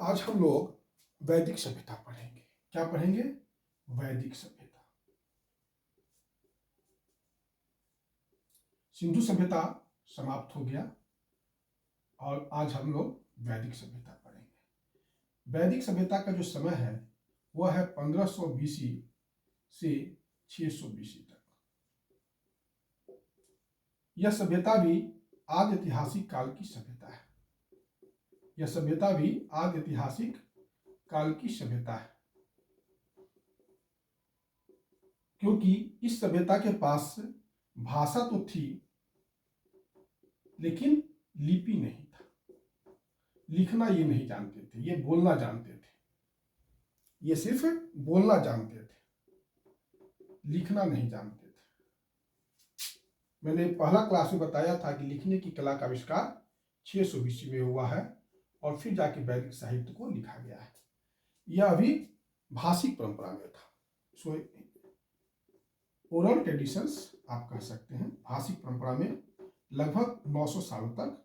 आज हम लोग वैदिक सभ्यता पढ़ेंगे। क्या पढ़ेंगे? वैदिक सभ्यता। सिंधु सभ्यता समाप्त हो गया और आज हम लोग वैदिक सभ्यता पढ़ेंगे। वैदिक सभ्यता का जो समय है वह है 1500 बीसी से 600 बीसी तक। यह सभ्यता भी आदि ऐतिहासिक काल की सभ्यता है। यह सभ्यता भी आदि ऐतिहासिक काल की सभ्यता है, क्योंकि इस सभ्यता के पास भाषा तो थी लेकिन लिपि नहीं था। लिखना ये नहीं जानते थे, ये बोलना जानते थे। ये सिर्फ बोलना जानते थे, लिखना नहीं जानते थे। मैंने पहला क्लास में बताया था कि लिखने की कला का आविष्कार 600 बीसी में हुआ है और फिर जाके वैदिक साहित्य को लिखा गया है। यह अभी भाषिक परंपरा में था, सो ओरल ट्रेडिशंस आप कह सकते हैं। भाषिक परंपरा में लगभग 900 सालों तक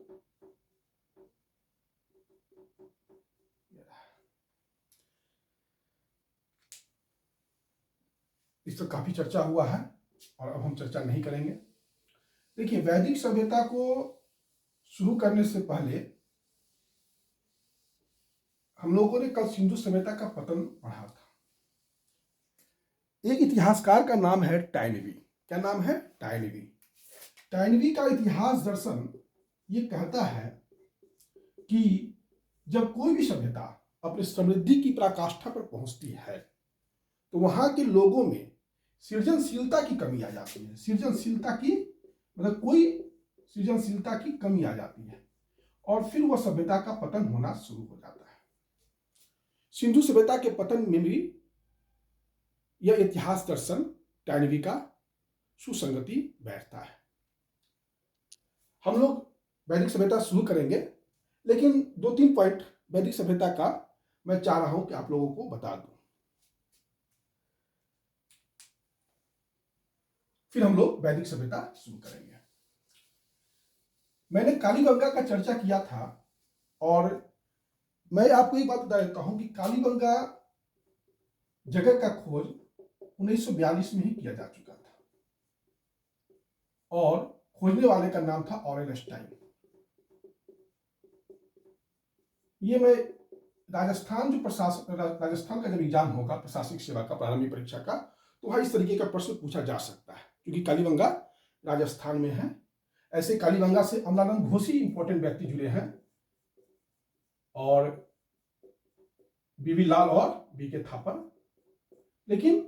इस पर काफी चर्चा हुआ है और अब हम चर्चा नहीं करेंगे। देखिए, वैदिक सभ्यता को शुरू करने से पहले हम लोगों ने कल सिंधु सभ्यता का पतन पढ़ा था। एक इतिहासकार का नाम है टाइनबी। क्या नाम है? टाइनबी। टाइनबी का इतिहास दर्शन ये कहता है कि जब कोई भी सभ्यता अपनी समृद्धि की पराकाष्ठा पर पहुंचती है तो वहां के लोगों में सृजनशीलता की कमी आ जाती है। सृजनशीलता की मतलब कोई सृजनशीलता की कमी आ जाती है और फिर वह सभ्यता का पतन होना शुरू हो जाता है। सिंधु सभ्यता के पतन में भी यह इतिहास दर्शन टाइनबी का सुसंगति बैठता है। हम लोग वैदिक सभ्यता शुरू करेंगे, लेकिन 2-3 पॉइंट वैदिक सभ्यता का मैं चाह रहा हूं कि आप लोगों को बता दूं, फिर हम लोग वैदिक सभ्यता शुरू करेंगे। मैंने कालीबंगा का चर्चा किया था और मैं आपको एक बात बता देता हूं कि कालीबंगा जगह का खोज 1942 में ही किया जा चुका था और खोजने वाले का नाम था ऑरेलस्टाइन। ये मैं राजस्थान का जब एग्जाम होगा प्रशासनिक सेवा का, प्रारंभिक परीक्षा का, तो वहां इस तरीके का प्रश्न पूछा जा सकता है, क्योंकि कालीबंगा राजस्थान में है। ऐसे कालीबंगा से अमलानंद घोषी इंपॉर्टेंट व्यक्ति जुड़े हैं और बीबी लाल और बीके थापर। लेकिन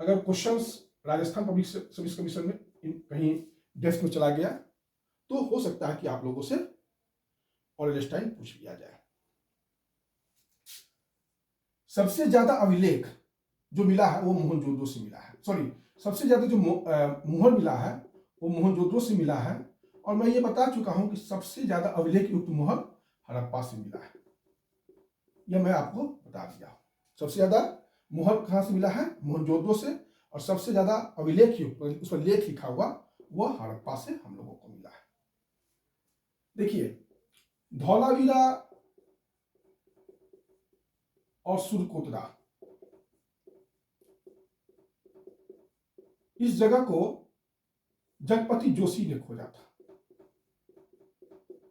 अगर questions Rajasthan public service commission में कहीं डेस्क में चला गया तो हो सकता है कि आप लोगों से ऑरेलस्टाइन पूछ लिया जाए। सबसे ज्यादा अभिलेख जो मिला है वो मोहनजोदड़ो से मिला है। सॉरी, सबसे ज्यादा जो मुहर मिला है वो मोहनजोदड़ो से मिला है और मैं ये बता चुका हूं कि सबसे ज्यादा अभिलेख युक्त मुहर हड़प्पा से मिला है। यह मैं आपको बता दिया। सबसे ज्यादा मुहर कहां से मिला है? मोहनजोदड़ो से। और सबसे ज्यादा अभिलेख युक्त, उस पर लेख लिखा हुआ, वह हड़प्पा से हम लोगों को मिला है। देखिए, धौलावीरा और सुरकोतरा, इस जगह को जगपति जोशी ने खोजा था।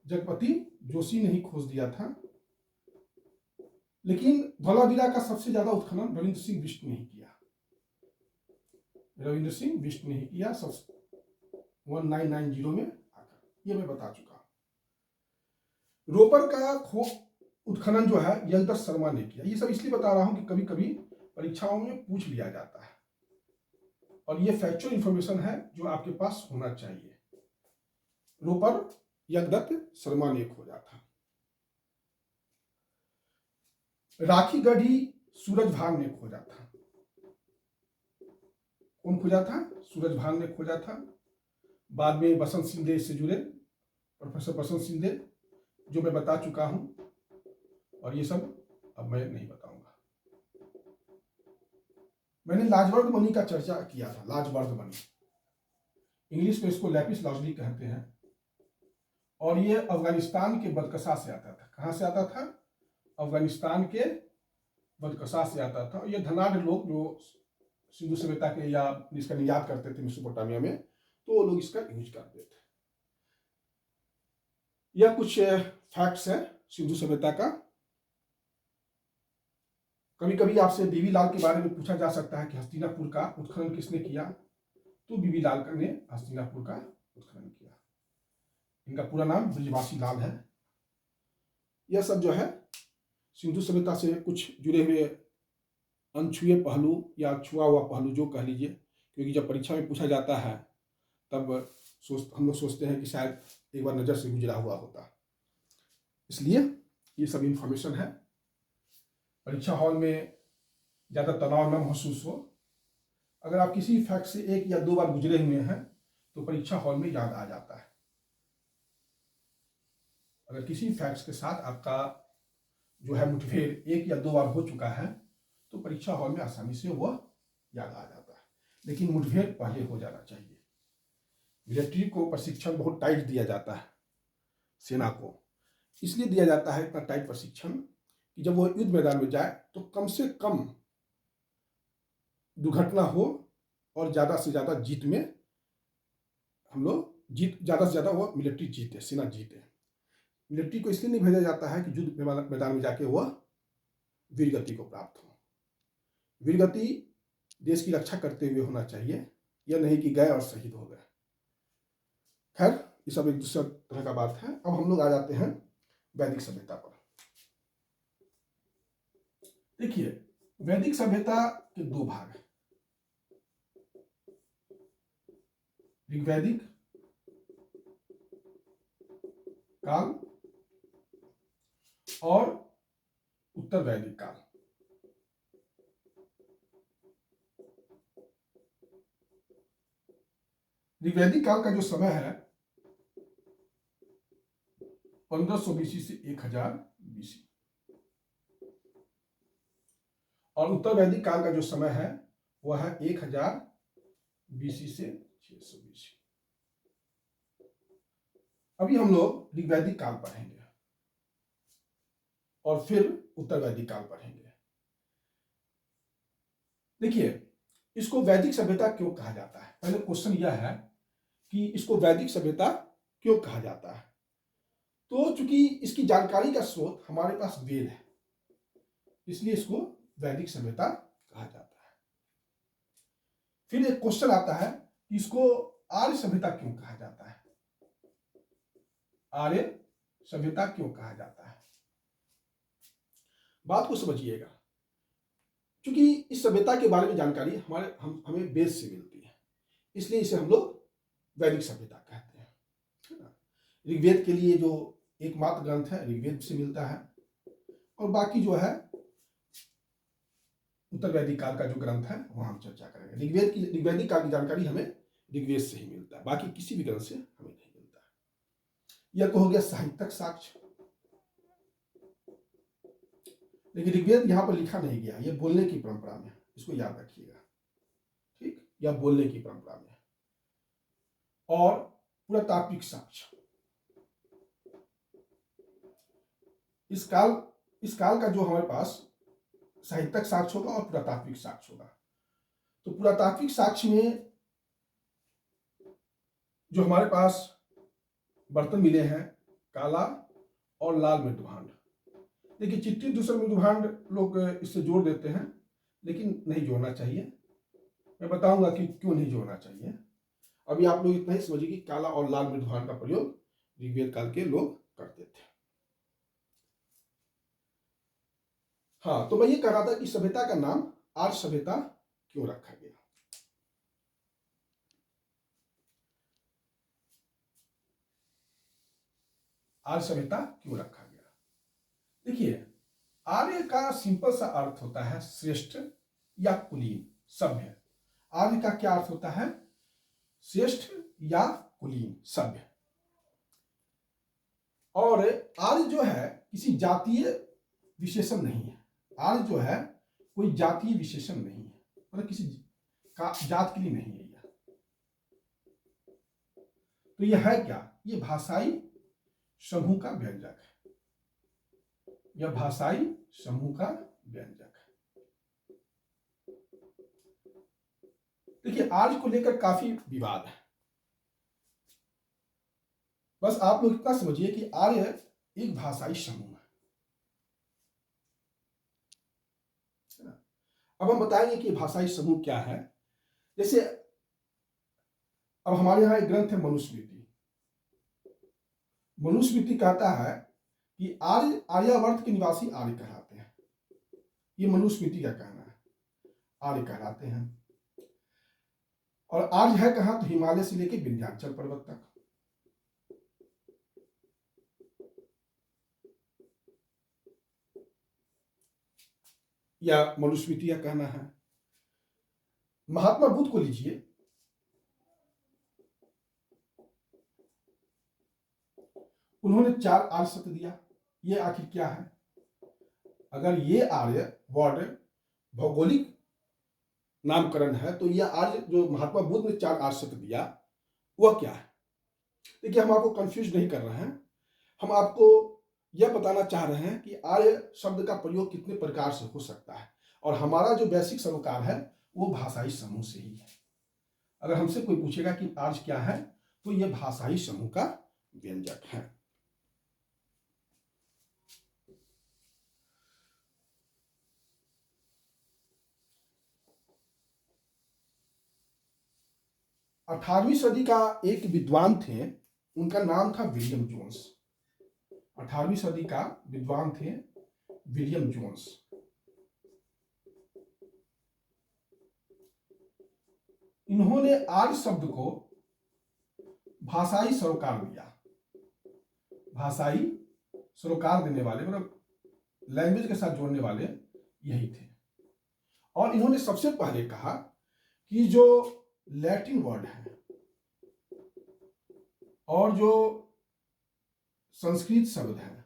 जगपति जोशी ने ही खोज दिया था, लेकिन धौलावीरा का सबसे ज्यादा उत्खनन रविंद्र सिंह बिष्ट ने ही किया। रविंद्र सिंह बिष्ट ने ही किया 1990 में आकर, ये मैं बता चुका। रोपर का उत्खनन जो है यशदत्त शर्मा ने किया। ये सब इसलिए बता रहा हूं कि कभी कभी परीक्षाओं में पूछ लिया जाता है और ये फैक्चुअल इंफॉर्मेशन है जो आपके पास होना चाहिए। रोपर यशदत्त शर्मा ने खोजा था। राखीगढ़ी सूरजभान ने खोजा था। कौन खोजा था? सूरजभान ने खोजा था। बाद में बसंत सिंधे से जुड़े, प्रोफेसर बसंत सिंधे, जो मैं बता चुका हूं, और ये सब अब मैं नहीं बताऊंगा। मैंने लाजवर्द मणि का चर्चा किया था। लाजवर्द मणि, इंग्लिश में इसको लैपिस लाजुली कहते हैं और ये अफगानिस्तान के बदकशा से आता था। कहां से आता था? अफगानिस्तान के बदकशा से आता था। ये धनाढ़ लोग जो सिंधु सभ्यता के या इसका निर्यात करते थे मेसोपोटामिया में, तो वो लोग इसका यूज करते थे। यह कुछ फैक्ट्स है सिंधु सभ्यता का। कभी कभी आपसे बीबी लाल के बारे में पूछा जा सकता है कि हस्तिनापुर का उत्खनन किसने किया, तो बीबी लाल ने हस्तिनापुर का उत्खनन किया। इनका पूरा नाम बृजवासी लाल है। यह सब जो है सिंधु सभ्यता से कुछ जुड़े हुए अनछुए पहलू या छुआ हुआ पहलू जो कह लीजिए, क्योंकि जब परीक्षा में पूछा जाता है तब हम लोग सोचते हैं कि शायद एक बार नज़र से गुजरा हुआ होता, इसलिए ये सब इंफॉर्मेशन है। परीक्षा हॉल में ज़्यादा तनाव न महसूस हो। अगर आप किसी फैक्ट से एक या दो बार गुजरे हुए हैं तो परीक्षा हॉल में याद आ जाता है। अगर किसी फैक्ट्स के साथ आपका जो है मुठभेड़ एक या दो बार हो चुका है तो परीक्षा हॉल में आसानी से वह याद आ जाता है, लेकिन मुठभेड़ पहले हो जाना चाहिए। मिलिट्री को प्रशिक्षण बहुत टाइट दिया जाता है, सेना को इसलिए दिया जाता है इतना टाइट प्रशिक्षण कि जब वो युद्ध मैदान में जाए तो कम से कम दुर्घटना हो और ज़्यादा से ज़्यादा जीत में हम लोग ज़्यादा से ज़्यादा वो मिलिट्री जीते, सेना जीते। मिलिट्री को इसलिए नहीं भेजा जाता है कि युद्ध मैदान में जाके वह वीरगति को प्राप्त हो। वीरगति देश की रक्षा करते हुए होना चाहिए, यह नहीं कि गए और शहीद हो गए। खैर ये सब एक दूसरा तरह का बात है। अब हम लोग आ जाते हैं वैदिक सभ्यता पर। देखिए, वैदिक सभ्यता के दो भाग हैं, ऋग्वैदिक काल और उत्तर वैदिक काल। ऋग्वैदिक काल का जो समय है 1500 बीसी से 1000 बीसी, और उत्तर वैदिक काल का जो समय है वह है 1000 बीसी से 600 बीसी। अभी हम लोग ऋग्वैदिक काल पढ़ेंगे और फिर उत्तर वैदिक काल पढ़ेंगे। देखिए, इसको वैदिक सभ्यता क्यों कहा जाता है? पहले क्वेश्चन यह है कि इसको वैदिक सभ्यता क्यों कहा जाता है। तो चूंकि इसकी जानकारी का स्रोत हमारे पास वेद है, इसलिए इसको वैदिक सभ्यता कहा जाता है। फिर एक क्वेश्चन आता है कि इसको आर्य सभ्यता क्यों कहा जाता है? आर्य सभ्यता क्यों कहा जाता है? बात को समझिएगा। क्योंकि इस सभ्यता के बारे में जानकारी हमें वेद से मिलती है, इसलिए इसे हम लोग वैदिक सभ्यता कहते हैं, है ना। ऋग्वेद के लिए जो एकमात्र ग्रंथ है ऋग्वेद से मिलता है, और बाकी जो है उत्तर वैदिक काल का जो ग्रंथ है वहां हम चर्चा करेंगे। ऋग्वैदिक काल की जानकारी हमें ऋग्वेद से ही मिलता है, बाकी किसी भी ग्रंथ से हमें नहीं मिलता है। यह तो हो गया साहित्यिक साक्ष्य। लेकिन ऋग्वेद यहां पर लिखा नहीं गया, यह बोलने की परंपरा में, इसको याद रखिएगा, ठीक। यह बोलने की परंपरा में। और पुरातात्विक साक्ष्य, इस काल का जो हमारे पास साहित्यिक साक्ष्य होगा और पुरातात्विक साक्ष्य होगा। तो पुरातात्विक साक्ष्य में जो हमारे पास बर्तन मिले हैं काला और लाल मृदुभांड। देखिए, चिट्ठी दूसरा मृदुभांड लोग इससे जोड़ देते हैं, लेकिन नहीं जोड़ना चाहिए। मैं बताऊंगा कि क्यों नहीं जोड़ना चाहिए। अभी आप लोग इतना ही समझिए कि काला और लाल मृदुभांड का प्रयोग ऋग्वेद काल के लोग करते थे। हाँ, तो मैं ये कह रहा था कि सभ्यता का नाम आर्य सभ्यता क्यों रखा गया। आर्य सभ्यता क्यों रखा गया? देखिए, आर्य का सिंपल सा अर्थ होता है श्रेष्ठ या कुलीन, सभ्य। आर्य का क्या अर्थ होता है? श्रेष्ठ या कुलीन, सभ्य। और आर्य जो है किसी जातीय विशेषण नहीं है। आर्य जो है कोई जातीय विशेषण नहीं है, मतलब किसी का जात के लिए नहीं है यह। तो यह है क्या? ये भाषाई समूह का व्यंजक है। यह भाषाई समूह का व्यंजक है। देखिए आर्य को लेकर काफी विवाद है। बस आप लोग इतना समझिए कि आर्य एक भाषाई समूह है ना। अब हम बताएंगे कि भाषाई समूह क्या है। जैसे अब हमारे यहाँ एक ग्रंथ है मनुस्मृति। मनुस्मृति कहता है कि आर्य आर्यावर्त के निवासी आर्य कहलाते हैं। ये मनुस्मृति का कहना है, आर्य कहलाते हैं। और आर्य है कहाँ, तो हिमालय से लेकर विंध्याचल पर्वत तक। या मनुस्मृति का कहना है। महात्मा बुद्ध को लीजिए, उन्होंने 4 आर्य शब्द दिया। ये आखिर क्या है? अगर ये आर्य वर्ड भौगोलिक नामकरण है तो यह आर्य जो महात्मा बुद्ध ने 4 आर्य शब्द दिया वह क्या है? देखिए हम आपको कंफ्यूज नहीं कर रहे हैं, हम आपको यह बताना चाह रहे हैं कि आर्य शब्द का प्रयोग कितने प्रकार से हो सकता है। और हमारा जो बेसिक सरोकार है वो भाषाई समूह से ही है। अगर हमसे कोई पूछेगा कि आर्य क्या है तो यह भाषाई समूह का व्यंजक है। अठारहवीं सदी का एक विद्वान थे, उनका नाम था विलियम जोन्स। 18वीं सदी का विद्वान थे विलियम जोन्स। इन्होंने आर्य शब्द को भाषाई सरोकार दिया। भाषाई सरोकार देने वाले मतलब लैंग्वेज के साथ जोड़ने वाले यही थे। और इन्होंने सबसे पहले कहा कि जो लैटिन वर्ड है और जो संस्कृत शब्द है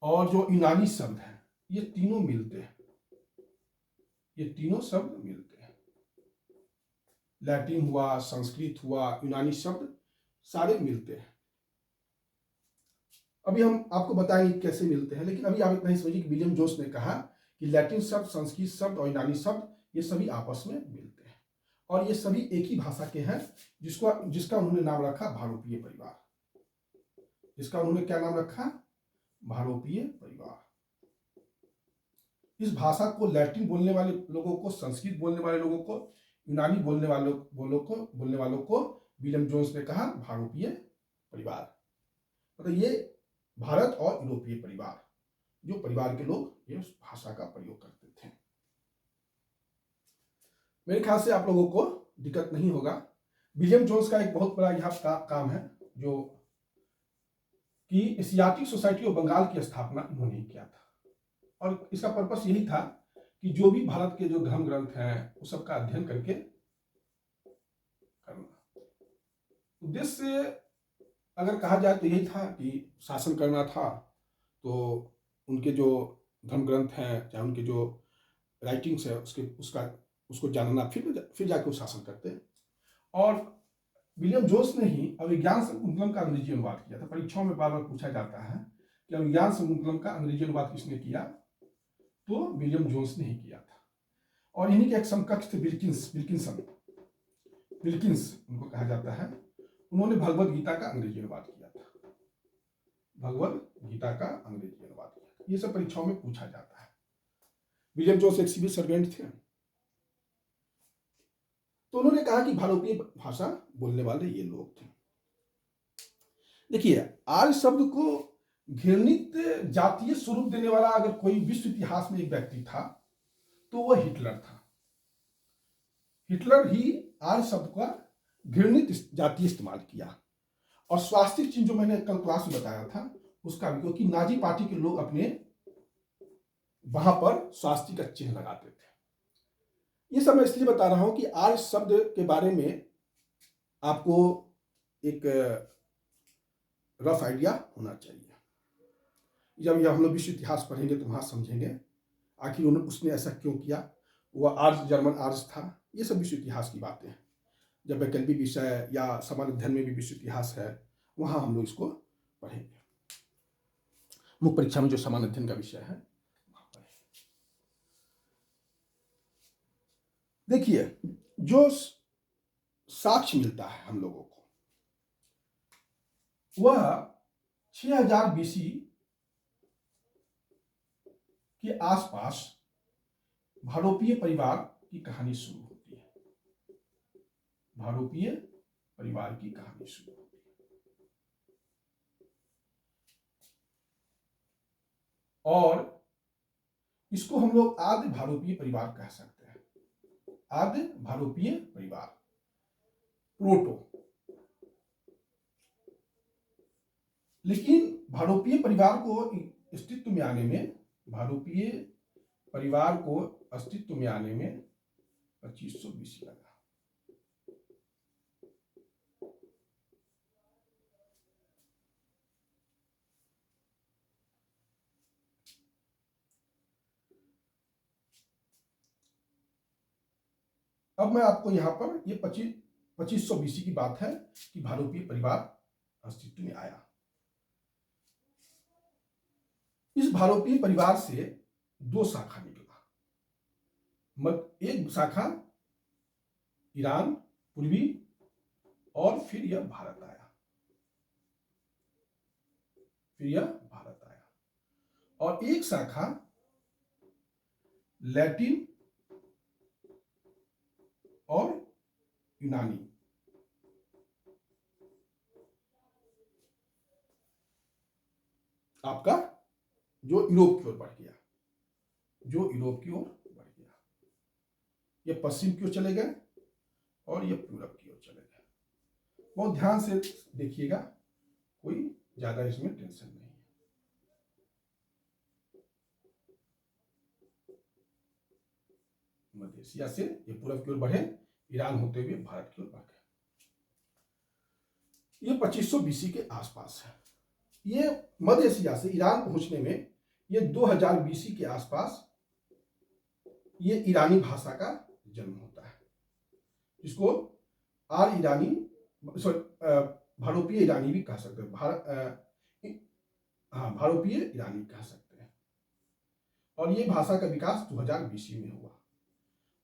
और जो यूनानी शब्द है ये तीनों मिलते हैं। ये तीनों शब्द मिलते हैं। लैटिन हुआ, संस्कृत हुआ, यूनानी शब्द सारे मिलते हैं। अभी हम आपको बताएंगे कैसे मिलते हैं, लेकिन अभी आप इतना ही समझिए कि विलियम जोन्स ने कहा कि लैटिन शब्द, संस्कृत शब्द और यूनानी शब्द ये सभी आपस में मिलते हैं और ये सभी एक ही भाषा के हैं, जिसका उन्होंने नाम रखा भारोपीय परिवार। जिसका उन्होंने क्या नाम रखा? भारोपीय परिवार। इस भाषा को लैटिन बोलने वाले लोगों को, संस्कृत बोलने वाले लोगों को, यूनानी बोलने वालों को विलियम जोन्स ने कहा भारोपीय परिवार। मतलब ये भारत और यूरोपीय परिवार, जो परिवार के लोग ये भाषा का प्रयोग करते थे। मेरे ख्याल से आप लोगों को दिक्कत नहीं होगा। विलियम जोन्स का एक बहुत बड़ा यह काम है जो कि एशियाटिक सोसाइटी ऑफ बंगाल की स्थापना इन्होंने किया था। और इसका पर्पस यही था कि जो भी भारत के जो धर्म ग्रंथ हैं उस सबका अध्ययन करके करना। उद्देश्य अगर कहा जाए तो यही था कि शासन करना था, तो उनके जो धर्म ग्रंथ हैं, चाहे उनके जो राइटिंग्स है उसको जानना, फिर जाके वो शासन करते हैं। और विलियम जोन्स ने ही अभिज्ञान शकुंतलम का अंग्रेजी अनुवाद किया था। परीक्षाओं में बार बार पूछा जाता है कि अभिज्ञान शकुंतलम का अंग्रेजी अनुवाद किसने किया, तो विलियम जोन्स ने ही किया था। और इन्हीं के एक समकक्ष थे विल्किंस उनको कहा जाता है। उन्होंने भगवद गीता का अंग्रेजी अनुवाद किया था। भगवद गीता का अंग्रेजी अनुवाद किया था। ये सब परीक्षाओं में पूछा जाता है। विलियम जोन्स एक सिविल सर्वेंट थे, तो उन्होंने कहा कि भारतीय भाषा बोलने वाले ये लोग थे। देखिए आर्य शब्द को घृणित जातीय स्वरूप देने वाला अगर कोई विश्व इतिहास में एक व्यक्ति था तो वह हिटलर था। हिटलर ही आर्य शब्द का घृणित जातीय इस्तेमाल किया। और स्वास्तिक चिन्ह जो मैंने कल क्लास में बताया था उसका भी, क्योंकि नाजी पार्टी के लोग अपने वहां पर स्वास्तिक का चिन्ह लगाते थे। ये सब मैं इसलिए बता रहा हूं कि आर्य शब्द के बारे में आपको एक रफ आइडिया होना चाहिए। जब हम लोग विश्व इतिहास पढ़ेंगे तो वहां समझेंगे आखिर उसने ऐसा क्यों किया, वह आर्य जर्मन आर्य था। ये सब विश्व इतिहास की बातें हैं। जब वैकल्पिक विषय या सामान्य अध्ययन में भी विश्व इतिहास है वहां हम लोग इसको पढ़ेंगे। मुख्य परीक्षा में जो सामान्य अध्ययन का विषय है वहां पढ़ेंगे। देखिए, जो साक्ष्य मिलता है हम लोगों को वह 6000 बीसी के आसपास भारोपीय परिवार की कहानी शुरू होती है। भारोपीय परिवार की कहानी शुरू होती है और इसको हम लोग आद्य भारोपीय परिवार कह सकते हैं। आद्य भारोपीय परिवार, प्रोटो। लेकिन भारोपीय परिवार को अस्तित्व में आने में, भारोपीय परिवार को अस्तित्व में आने में 2500 बीसी लगा। अब मैं आपको यहां पर ये 2500 बीसी की बात है कि भारोपीय परिवार अस्तित्व में आया। इस भारोपीय परिवार से दो शाखा निकला। एक शाखा ईरान पूर्वी और फिर यह भारत आया, और एक शाखा लैटिन और यूनानी। आपका जो यूरोप की ओर बढ़ गया, ये पश्चिम की ओर चले गए और ये पूरब की ओर चले गए। बहुत ध्यान से देखिएगा, कोई ज्यादा इसमें टेंशन नहीं है। मध्य एशिया से ये पूरब की ओर बढ़े, ईरान होते हुए भारत की ओर बढ़ गए। ये 2500 बीसी के आसपास है। ये मध्य एशिया से ईरान पहुंचने में ये 2000 बीसी के आसपास ये ईरानी भाषा का जन्म होता है, जिसको भारोपीय ईरानी भी कह सकते हैं। भारोपीय ईरानी कह सकते हैं। और ये भाषा का विकास 2000 बीसी में हुआ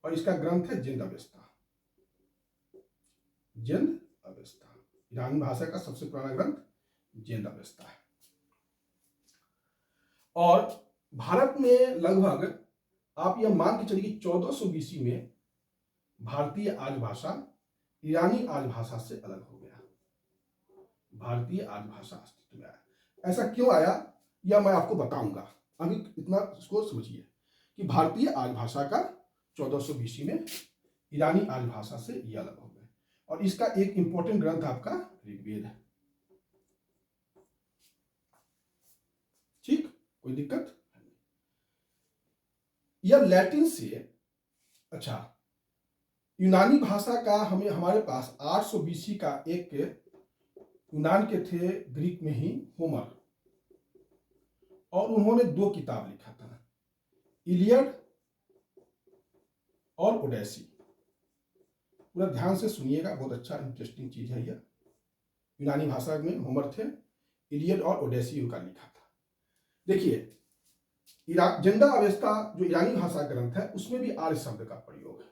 और इसका ग्रंथ है जिंद अवेस्ता। ईरानी भाषा का सबसे पुराना ग्रंथ जिंद अवेस्ता है। और भारत में लगभग आप यह मान के चलिए 1400 बीसी में भारतीय आज भाषा ईरानी आज भाषा से अलग हो गया। भारतीय आज भाषा अस्तित्व में आया। ऐसा क्यों आया यह मैं आपको बताऊंगा। अभी इतना इसको समझिए कि भारतीय आज भाषा का 1400 बीसी में ईरानी आज भाषा से यह अलग हो गया। और इसका एक इंपॉर्टेंट ग्रंथ आपका ऋग्वेद है। ठीक, कोई दिक्कत? यह लैटिन से, अच्छा, यूनानी भाषा का हमारे पास 800 बीसी का एक यूनान के थे, ग्रीक में ही, होमर, और उन्होंने 2 किताब लिखा था, इलियड और ओडेसी। पूरा ध्यान से सुनिएगा, बहुत अच्छा इंटरेस्टिंग चीज है यह। यूनानी भाषा में होमर थे, इलियड और ओडेसी उनका लिखा था। देखिए, जिंदा अवेस्ता जो ईरानी भाषा ग्रंथ है उसमें भी आर्य शब्द का प्रयोग है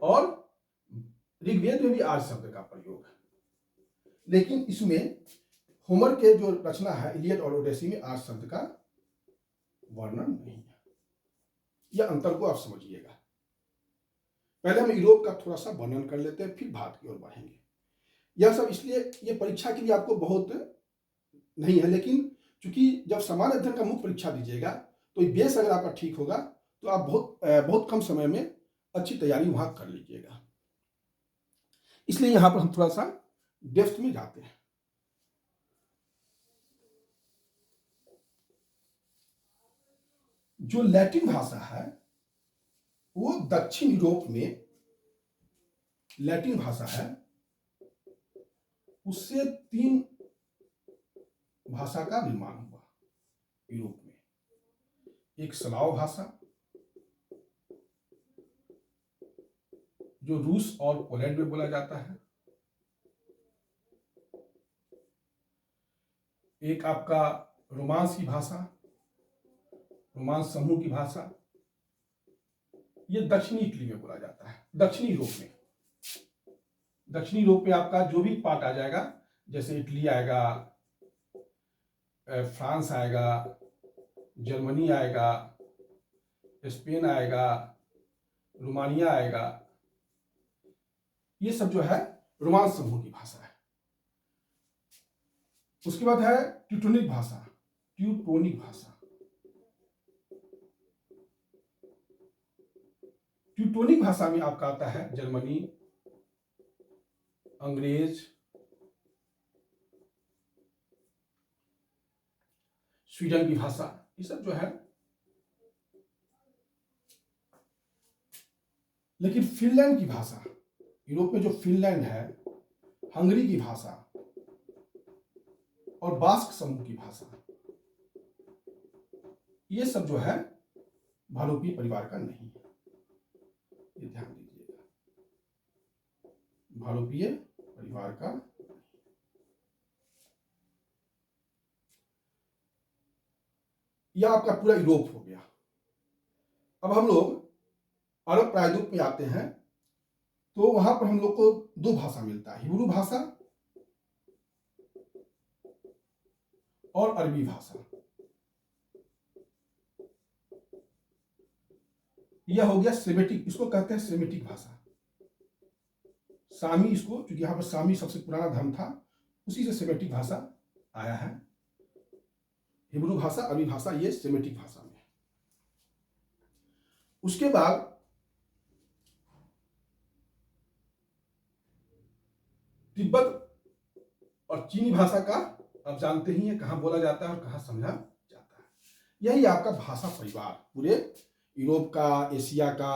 और ऋग्वेद में भी आर्य शब्द का प्रयोग है। लेकिन इसमें होमर के जो रचना है इलियड और ओडेसी में आर्य शब्द का वर्णन नहीं है। यह अंतर को आप समझिएगा। पहले हम यूरोप का थोड़ा सा वर्णन कर लेते हैं, फिर भारत की ओर बढ़ेंगे। यह सब इसलिए ये परीक्षा के लिए आपको बहुत नहीं है, लेकिन चूंकि जब सामान्य अध्ययन का मुख्य परीक्षा दीजिएगा तो बेस अगर आपका ठीक होगा तो आप बहुत कम समय में अच्छी तैयारी वहां कर लीजिएगा। इसलिए यहां पर हम थोड़ा सा डेप्थ में जाते हैं। जो लैटिन भाषा है वो दक्षिण यूरोप में लैटिन भाषा है, उससे 3 भाषा का निर्माण हुआ यूरोप में। एक स्लाव भाषा जो रूस और पोलैंड में बोला जाता है, एक आपका रोमांस की भाषा, रोमांस समूह की भाषा, ये दक्षिणी इटली में बोला जाता है। दक्षिणी यूरोप में, दक्षिणी यूरोप में आपका जो भी पार्ट आ जाएगा, जैसे इटली आएगा, फ्रांस आएगा, जर्मनी आएगा, स्पेन आएगा, रोमानिया आएगा, ये सब जो है रोमांस समूह की भाषा है। उसके बाद है ट्यूटोनिक भाषा। ट्यूटोनिक भाषा, ट्यूटोनिक भाषा में आपका आता है जर्मनी, अंग्रेज, स्वीडन की भाषा, ये सब जो है। लेकिन फिनलैंड की भाषा, यूरोप में जो फिनलैंड है, हंगरी की भाषा और बास्क समूह की भाषा, ये सब जो है भालुपीय परिवार का नहीं है, ये ध्यान दीजिएगा, भालुपीय परिवार का। यह आपका पूरा यूरोप हो गया। अब हम लोग अरब प्रायद्वीप में आते हैं, तो वहां पर हम लोग को दो भाषा मिलता है, हिब्रू भाषा और अरबी भाषा। यह हो गया सेमेटिक, इसको कहते हैं सेमेटिक भाषा। सामी, इसको क्योंकि यहां पर सामी सबसे पुराना धर्म था, उसी से सेमेटिक भाषा आया है। हिब्रू भाषा, अरबी भाषा, ये सेमेटिक भाषा में। उसके बाद तिब्बत और चीनी भाषा का आप जानते ही हैं कहां बोला जाता है और कहां समझा जाता है। यही आपका भाषा परिवार पूरे यूरोप का, एशिया का,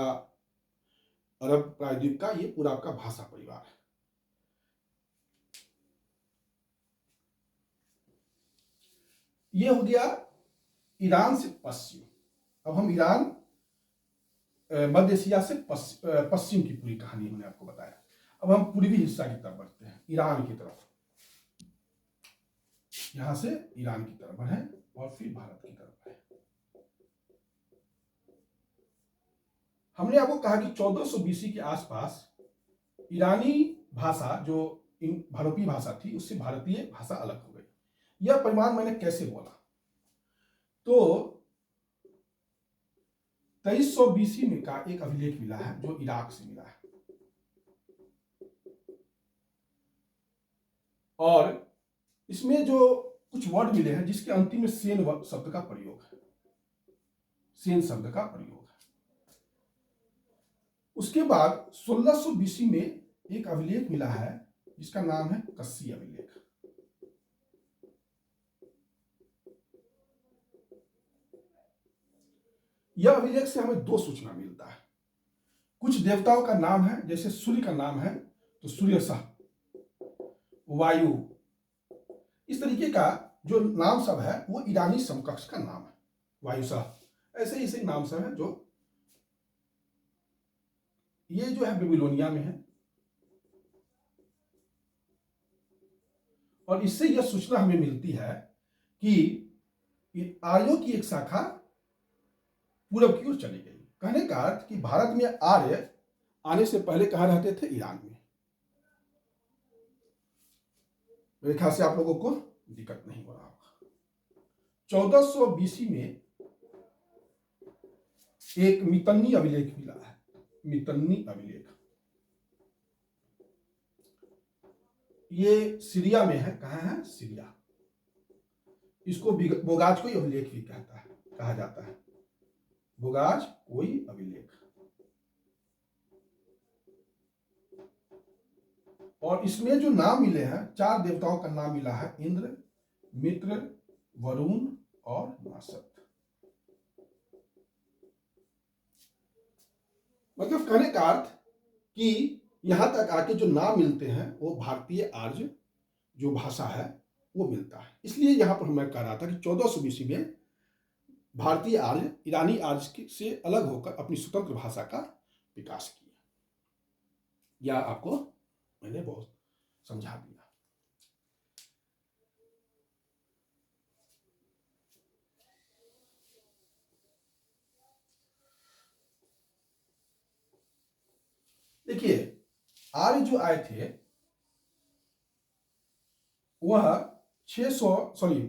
अरब प्रायद्वीप का, ये पूरा आपका भाषा परिवार है। ये हो गया ईरान से पश्चिम। अब हम ईरान, मध्य एशिया से पश्चिम की पूरी कहानी मैंने आपको बताया। अब हम पूर्वी हिस्सा की तरफ बढ़ते हैं, ईरान की तरफ। यहां से ईरान की तरफ बढ़े और फिर भारत की तरफ बढ़े। हमने आपको कहा कि 1400 बीसी के आसपास ईरानी भाषा जो भारोपीय भाषा थी, उससे भारतीय भाषा अलग हो गई। यह परिमाण मैंने कैसे बोला, तो 2300 बीसी में का एक अभिलेख मिला है जो इराक से मिला है, और इसमें जो कुछ वर्ड मिले हैं जिसके अंतिम में सेन शब्द का प्रयोग है, सेन शब्द का प्रयोग है। उसके बाद 1600 बीसी में एक अभिलेख मिला है जिसका नाम है कस्सी अभिलेख। यह अभिलेख से हमें दो सूचना मिलता है। कुछ देवताओं का नाम है, जैसे सूर्य का नाम है तो सूर्य सह, वायु, इस तरीके का जो नाम सब है वो ईरानी समकक्ष का नाम है, वायु सह। ऐसे ऐसे नाम सब है जो ये जो है बेबीलोनिया में है, और इससे यह सूचना हमें मिलती है कि आर्यों की एक शाखा पूरब की ओर चली गई। कहने का अर्थ कि भारत में आर्य आने से पहले कहां रहते थे? ईरान में। मेरे ख्याल से आप लोगों को दिक्कत नहीं हो रहा होगा। 1400 बीसी में एक मितन्नी अभिलेख मिला है, मितन्नी अभिलेख। ये सीरिया में है। कहां है? सीरिया। इसको बोगाज कोई अभिलेख भी कहता है, कहा जाता है, बोगाज कोई अभिलेख। और इसमें जो नाम मिले हैं, 4 देवताओं का नाम मिला है, इंद्र, मित्र, वरुण और नासत। मतलब कहने का अर्थ कि यहां तक आके जो नाम मिलते हैं वो भारतीय आर्य जो भाषा है वो मिलता है। इसलिए यहां पर मैं कह रहा था कि 1400 बीसी में भारतीय आर्य ईरानी आर्य से अलग होकर अपनी स्वतंत्र भाषा का विकास किया। यह आपको मैंने बहुत समझा दिया। देखिए, आर्य जो आए थे वह 600 सॉरी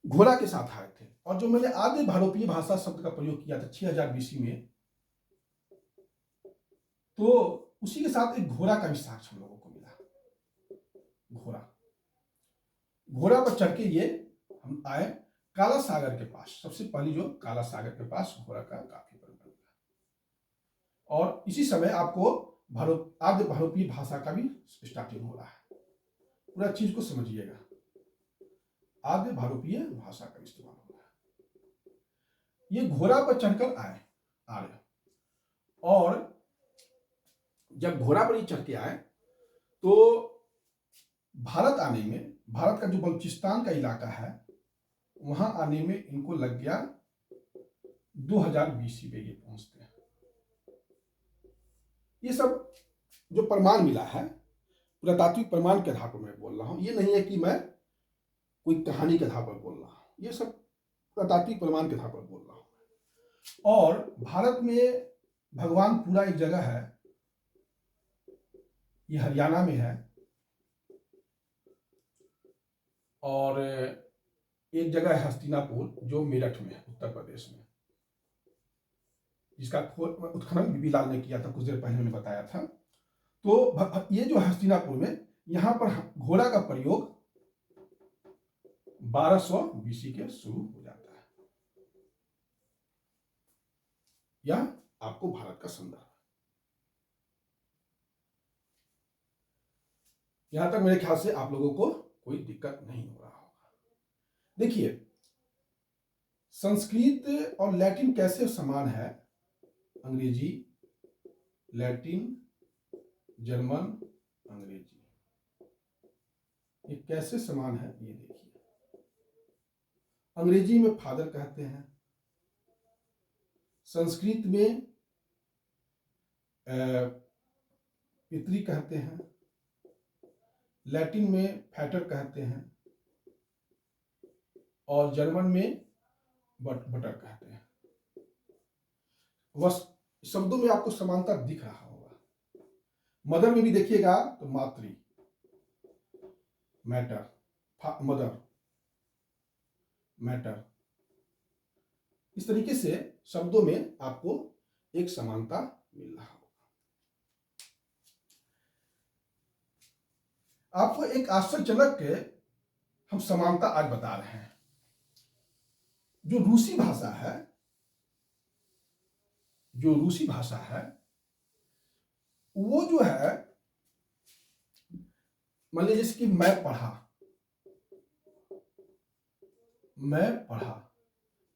घोड़ा के साथ आए थे, और जो मैंने आद्य भारोपीय भाषा शब्द का प्रयोग किया था 6000 बीसी में, तो उसी के साथ एक घोड़ा का भी साक्ष्य हम लोगों को मिला। घोड़ा घोड़ा पर चढ़ के ये हम आए काला सागर के पास। सबसे पहली जो काला सागर के पास घोड़ा का काफी प्रबल मिला, और इसी समय आपको आद्य भारोपीय भाषा का भी स्टार्टिंग हो रहा है। पूरा चीज को समझिएगा, आद्य भारोपीय भाषा का इस्तेमाल हो रहा है। ये घोड़ा पर चढ़कर आए आर्य, और जब घोड़ा पर ही चढ़ के आए तो भारत आने में, भारत का जो बलूचिस्तान का इलाका है वहां आने में इनको लग गया 2000 बीसी पे ये पहुंचते हैं। ये सब जो प्रमाण मिला है पुरातात्विक प्रमाण के आधार पर मैं बोल रहा हूं, ये नहीं है कि मैं कोई कहानी के आधार पर बोल रहा हूं, ये सब पुरातात्विक प्रमाण के आधार पर बोल रहा हूं। और भारत में भगवानपुरा एक जगह है, ये हरियाणा में है, और एक जगह है हस्तिनापुर जो मेरठ में है, उत्तर प्रदेश में, जिसका उत्खनन बीबी लाल ने किया था, कुछ देर पहले मैंने बताया था। तो ये जो हस्तिनापुर में, यहां पर घोड़ा का प्रयोग 1200 बीसी के शुरू हो जाता है। यह आपको भारत का संदर्भ, यहां तक मेरे ख्याल से आप लोगों को कोई दिक्कत नहीं हो रहा होगा। देखिए, संस्कृत और लैटिन कैसे समान है, अंग्रेजी, लैटिन, जर्मन, अंग्रेजी, ये कैसे समान है ये देखिए। अंग्रेजी में फादर कहते हैं, संस्कृत में पितरी कहते हैं, लैटिन में फैटर कहते हैं, और जर्मन में बटर कहते हैं। वह शब्दों में आपको समानता दिख रहा होगा। मदर में भी देखिएगा तो मातृ, मैटर, मदर, मैटर, इस तरीके से शब्दों में आपको एक समानता मिल रहा होगा। आपको एक आश्चर्यजनक हम समानता आज बता रहे हैं। जो रूसी भाषा है, जो रूसी भाषा है, वो जो है, मान लीजिए जैसे कि मैं पढ़ा,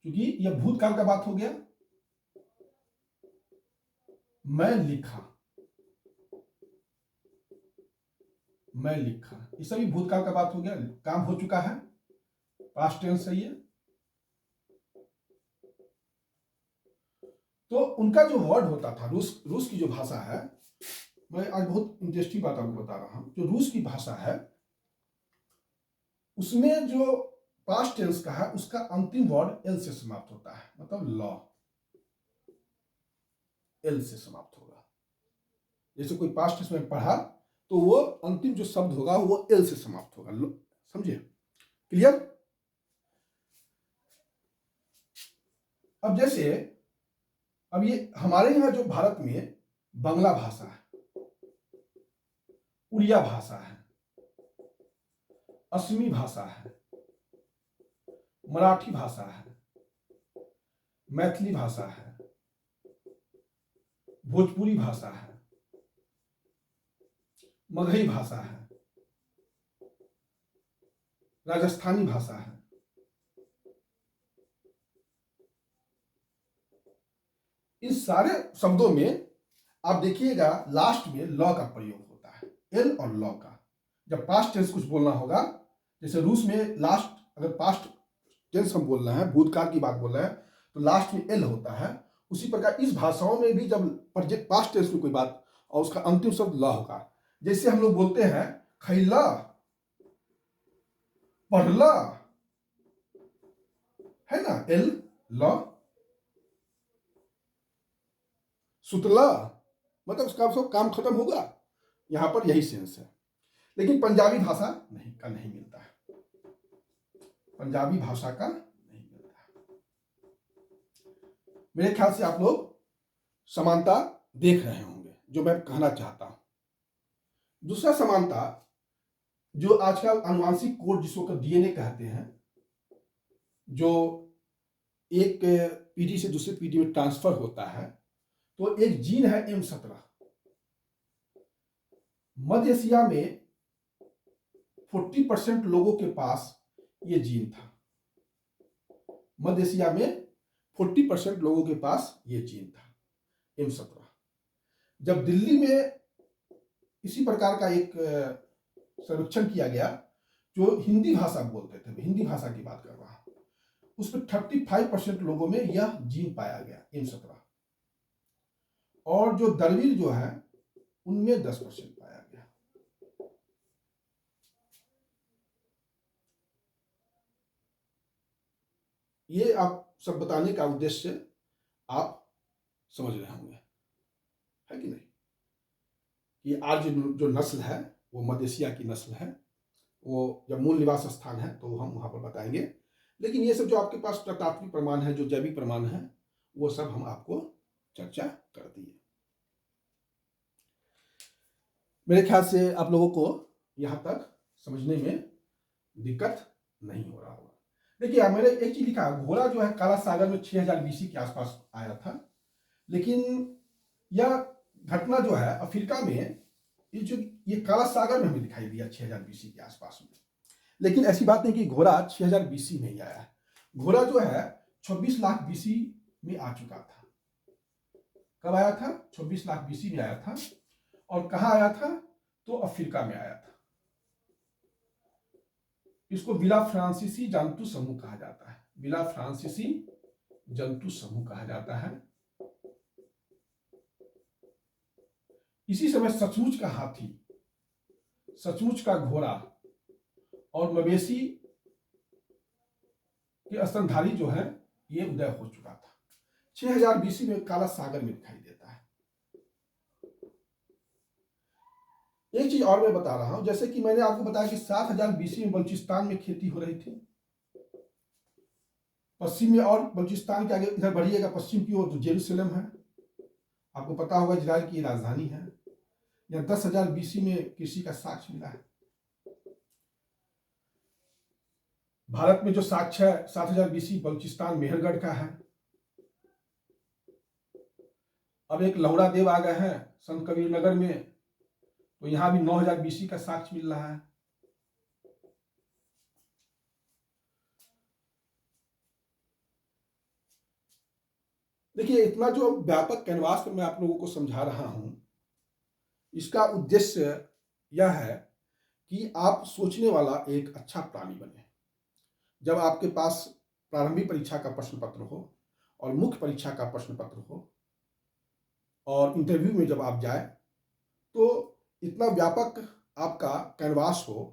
क्योंकि यह भूतकाल का बात हो गया। मैं लिखा, मैं लिखा, ये सभी भूतकाल का बात हो गया, काम हो चुका है, पास्ट टेंस है ये। तो उनका जो वर्ड होता था, रूस की जो भाषा है, मैं आज बहुत इंटरेस्टिंग बात आपको बता रहा हूं। जो रूस की भाषा है उसमें जो पास्ट टेंस का है, उसका अंतिम वर्ड एल से समाप्त होता है, मतलब लॉ, एल से समाप्त होगा। जैसे कोई पास्ट टेंस में पढ़ा तो वो अंतिम जो शब्द होगा वो एल से समाप्त होगा, समझिए, क्लियर। अब जैसे, अब ये हमारे यहां जो भारत में बांग्ला भाषा है, उड़िया भाषा है, असमी भाषा है, मराठी भाषा है, मैथिली भाषा है, भोजपुरी भाषा है, मगही भाषा है, राजस्थानी भाषा है। इन सारे शब्दों में आप देखिएगा लास्ट में लॉ का प्रयोग होता है, एल और लॉ का। जब पास्ट टेंस कुछ बोलना होगा, जैसे रूस में लास्ट, अगर पास्ट टेंस हम बोल रहे हैं, भूतकाल की बात बोल रहे हैं, तो लास्ट में एल होता है। उसी प्रकार इस भाषाओं में भी जब पास्ट टेंस में कोई बात और उसका अंतिम शब्द लॉ होगा, जैसे हम लोग बोलते हैं खैला, पढ़ला, है ना, एल लॉ, सुतला, मतलब उसका सब काम खत्म होगा, यहां पर यही सेंस है। लेकिन पंजाबी भाषा नहीं मिलता है, पंजाबी भाषा का नहीं मिलता है। मेरे ख्याल से आप लोग समानता देख रहे होंगे जो मैं कहना चाहता हूं। दूसरा समानता, जो आजकल आनुवांशिक कोड जिसको डीएनए कहते हैं, जो एक पीढ़ी से दूसरी पीढ़ी में ट्रांसफर होता है, तो एक जीन है M17। मध्य एशिया में 40% लोगों के पास ये जीन था। मध्य एशिया में 40% लोगों के पास ये जीन था, M17। जब दिल्ली में इसी प्रकार का एक सर्वेक्षण किया गया, जो हिंदी भाषा बोलते थे, हिंदी भाषा की बात कर रहा हूं, उसमें 35% लोगों में यह जीन पाया गया, M17। और जो द्रविड़ जो है उनमें 10% पाया गया। ये आप सब बताने का उद्देश्य आप समझ रहे होंगे, है कि नहीं, कि आज जो नस्ल है वो मध्य एशिया की नस्ल है। वो जब मूल निवास स्थान है तो हम वहां पर बताएंगे। लेकिन ये सब जो आपके पास तात्विक प्रमाण है, जो जैविक प्रमाण है, वो सब हम आपको चर्चा कर दिए। मेरे ख्याल से आप लोगों को यहां तक समझने में दिक्कत नहीं हो रहा होगा। देखिए, मैंने एक चीज लिखा, घोड़ा जो है काला सागर में 6000 BC के आसपास आया था। लेकिन यह घटना जो है अफ्रीका में, ये काला सागर में हमें दिखाई दिया 6000 BC के आसपास में। लेकिन ऐसी बात नहीं कि घोड़ा 6000 BC में ही आया है। घोड़ा जो है 26 लाख BC में आ चुका था। कब आया था? 26 लाख BC में आया था। और कहां आया था? तो अफ्रीका में आया था। इसको विला फ्रांसीसी जंतु समूह कहा जाता है। विला फ्रांसीसी जंतु समूह कहा जाता है। इसी समय सचमुच का हाथी, सचमुच का घोड़ा और मवेशी के स्तनधारी जो है, ये उदय हो चुका था। 6000 BC में काला सागर में दिखाई देता है। एक चीज और मैं बता रहा हूं, जैसे कि मैंने आपको बताया कि 7000 BC में बलूचिस्तान में खेती हो रही थी। पश्चिम में, और बलूचिस्तान के आगे इधर बढ़िएगा पश्चिम की ओर तो जेरूसलम है, आपको पता होगा इजराइल की राजधानी है। यह 10,000 BC में कृषि का साक्ष्य मिला है। भारत में जो साक्ष्य है 7000 BC बलूचिस्तान मेहरगढ़ का है। अब एक लौड़ा देव आ गए हैं संत कबीर नगर में, तो यहां भी 9000 BC का साक्ष्य मिल रहा है। देखिए, इतना जो व्यापक कैनवास में मैं आप लोगों को समझा रहा हूं, इसका उद्देश्य यह है कि आप सोचने वाला एक अच्छा प्राणी बने। जब आपके पास प्रारंभिक परीक्षा का प्रश्न पत्र हो और मुख्य परीक्षा का प्रश्न पत्र हो और इंटरव्यू में जब आप जाए, तो इतना व्यापक आपका कैनवास हो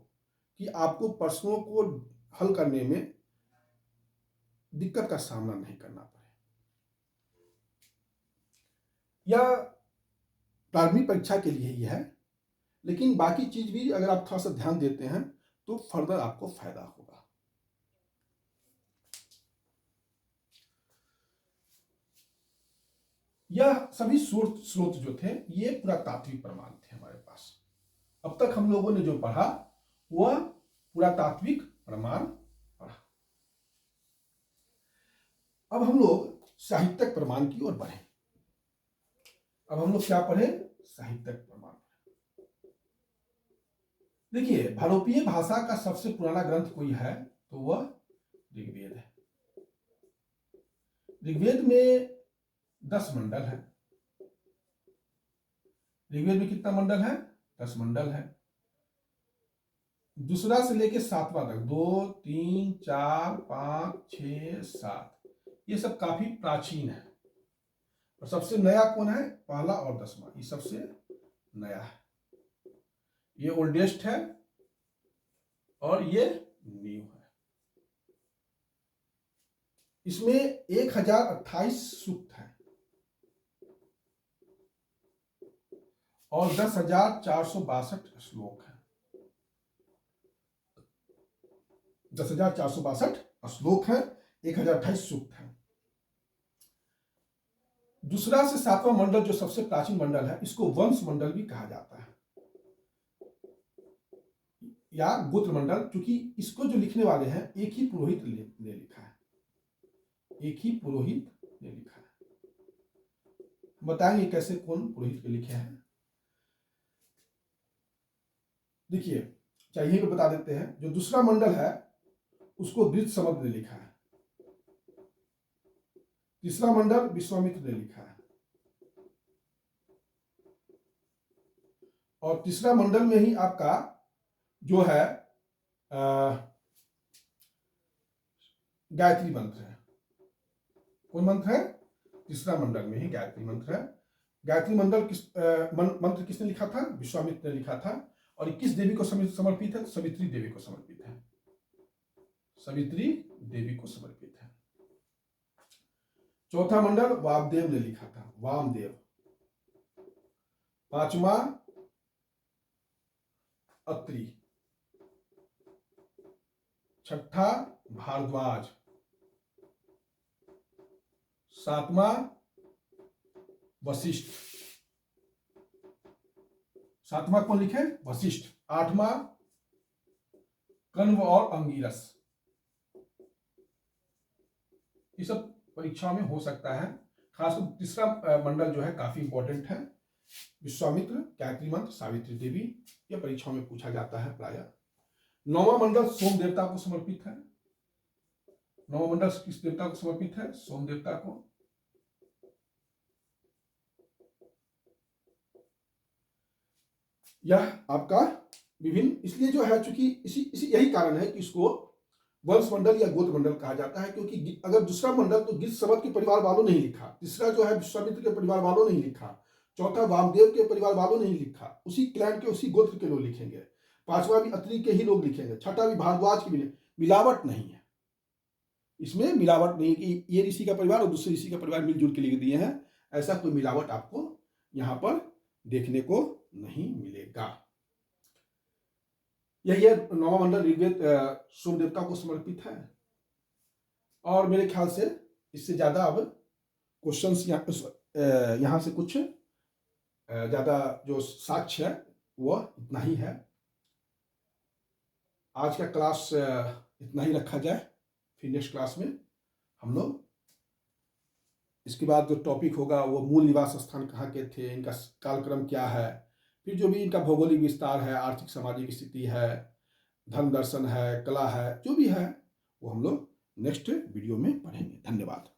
कि आपको प्रश्नों को हल करने में दिक्कत का सामना नहीं करना पड़े। यह प्रारंभिक परीक्षा के लिए ही है, लेकिन बाकी चीज भी अगर आप थोड़ा सा ध्यान देते हैं तो फर्दर आपको फायदा होगा। यह सभी स्रोत जो थे ये पुरातात्विक प्रमाण थे हमारे पास। अब तक हम लोगों ने जो पढ़ा वह पुरातात्विक प्रमाण पढ़ा। अब हम लोग साहित्यिक प्रमाण की ओर बढ़े। अब हम लोग क्या पढ़े? साहित्यिक प्रमाण। देखिए, भारोपीय भाषा का सबसे पुराना ग्रंथ कोई है तो वह ऋग्वेद है। ऋग्वेद में 10 मंडल है। ऋग्वेद में कितना मंडल है? 10 मंडल है। दूसरा से लेके 7वां तक 2, 3, 4, 5, 6, 7, ये सब काफी प्राचीन है। और सबसे नया कौन है? पहला और 10वां, ये सबसे नया है। ये ओल्डेस्ट है और ये न्यू है। इसमें 1028 सूक्त है। और 10,462 श्लोक हैं। 10,462 श्लोक हैं, 1,028 सूक्त हैं। दूसरा से सातवां मंडल जो सबसे प्राचीन मंडल है, इसको वंश मंडल भी कहा जाता है या गोत्र मंडल, क्योंकि इसको जो लिखने वाले हैं एक ही पुरोहित ने लिखा है, एक ही पुरोहित ने लिखा है। बताएंगे कैसे, कौन पुरोहित ने लिखे हैं। देखिए, चाहिए तो बता देते हैं। जो दूसरा मंडल है उसको वृत्रसमुद्र ने लिखा है। तीसरा मंडल विश्वामित्र ने लिखा है। और तीसरा मंडल में ही आपका जो है गायत्री मंत्र है। कौन मंत्र है? तीसरा मंडल में ही गायत्री मंत्र है। गायत्री मंडल मंत्र किसने लिखा था? विश्वामित्र ने लिखा था। और किस देवी को समर्पित है? सवित्री देवी को समर्पित है। सवित्री देवी को समर्पित है। चौथा मंडल वामदेव ने लिखा था, वामदेव। पांचवा अत्रि। छठा भारद्वाज। सातवां वशिष्ठ। सातवां कौन लिखे? वशिष्ठ। आठवां कण्व और अंगिरस। ये सब परीक्षाओं में हो सकता है। खासकर तीसरा मंडल जो है काफी इंपॉर्टेंट है। विश्वामित्र, गायत्री मंत्र, सावित्री देवी, यह परीक्षाओं में पूछा जाता है प्रायः। नौवां मंडल सोम देवता को समर्पित है। नौवां मंडल किस देवता को समर्पित है? सोम देवता को। यह आपका विभिन्न इसलिए जो है, चूंकि इसी यही कारण है कि इसको वंश मंडल या गोत्र मंडल कहा जाता है, क्योंकि अगर दूसरा मंडल तो गिरसमत के परिवार वालों ने ही लिखा, तीसरा जो है विश्वामित्र के परिवार वालों ने ही लिखा, चौथा वामदेव के परिवार वालों ने ही लिखा, उसी क्लैन के उसी गोत्र के लोग लिखेंगे, पांचवा भी अत्रि के ही लोग लिखेंगे, छठा भी भारद्वाज की। मिलावट नहीं है इसमें, मिलावट नहीं कि ये ऋषि का परिवार और दूसरे ऋषि का परिवार मिलजुल के लिख दिए हैं, ऐसा कोई मिलावट आपको यहां पर देखने को नहीं मिलेगा। यही है नौवां मंडल ऋग्वेद सोम देवता को समर्पित है। और मेरे ख्याल से इससे ज्यादा अब क्वेश्चंस यहां से कुछ ज्यादा जो साक्ष्य है वह इतना ही है। आज का क्लास इतना ही रखा जाए, फिर नेक्स्ट क्लास में हम लोग इसके बाद जो टॉपिक होगा वो मूल निवास स्थान कहाँ के थे, इनका कालक्रम क्या है, फिर जो भी इनका भौगोलिक विस्तार है, आर्थिक सामाजिक स्थिति है, धर्म दर्शन है, कला है, जो भी है वो हम लोग नेक्स्ट वीडियो में पढ़ेंगे। धन्यवाद।